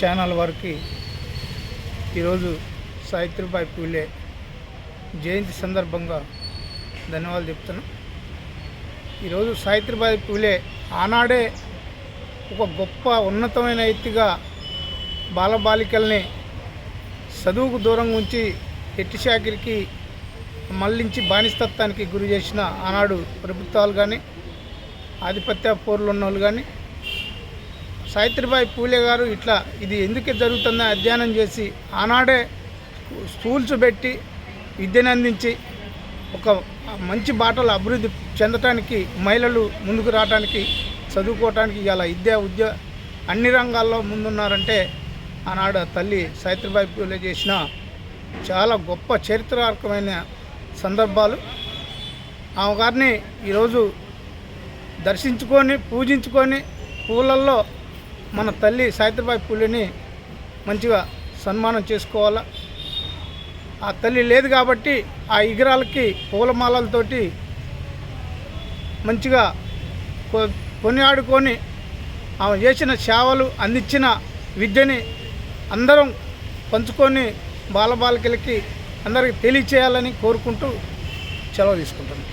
Channel వారికి ఈరోజు సావిత్రిబాయి పూలే జయంతి సందర్భంగా ధన్యవాదాలు చెప్తున్నాను. ఈరోజు సావిత్రిబాయి పూలే ఆనాడే ఒక గొప్ప ఉన్నతమైన వ్యక్తిగా బాలబాలికల్ని చదువుకు దూరంగా ఉంచి ఎట్టిశాఖరికి మళ్లించి బానిసత్వానికి గురి చేసిన ఆనాడు ప్రభుత్వాలు కానీ ఆధిపత్య పోరులు ఉన్నోళ్ళు కానీ సావిత్రిబాయి పూలే గారు ఇట్లా ఇది ఎందుకు జరుగుతుందో అధ్యయనం చేసి ఆనాడే స్కూల్స్ పెట్టి విద్యను అందించి ఒక మంచి బాటలు అభివృద్ధి చెందటానికి మహిళలు ముందుకు రావడానికి చదువుకోవటానికి ఇలా విద్య అన్ని రంగాల్లో ముందున్నారంటే ఆనాడు తల్లి సావిత్రిబాయి పూలే చేసిన చాలా గొప్ప చరిత్రాత్మకమైన సందర్భాలు. ఆమె గారిని ఈరోజు దర్శించుకొని పూజించుకొని పూలల్లో మన తల్లి సావిత్రిబాయి పూలేని మంచిగా సన్మానం చేసుకోవాలా. ఆ తల్లి లేదు కాబట్టి ఆ విగ్రహాలకి పూలమాలలతోటి మంచిగా కొనియాడుకొని ఆమె చేసిన సేవలు అందించిన విద్యని అందరం పంచుకొని బాలబాలికలకి అందరికీ తెలియచేయాలని కోరుకుంటూ సెలవు తీసుకుంటున్నాను.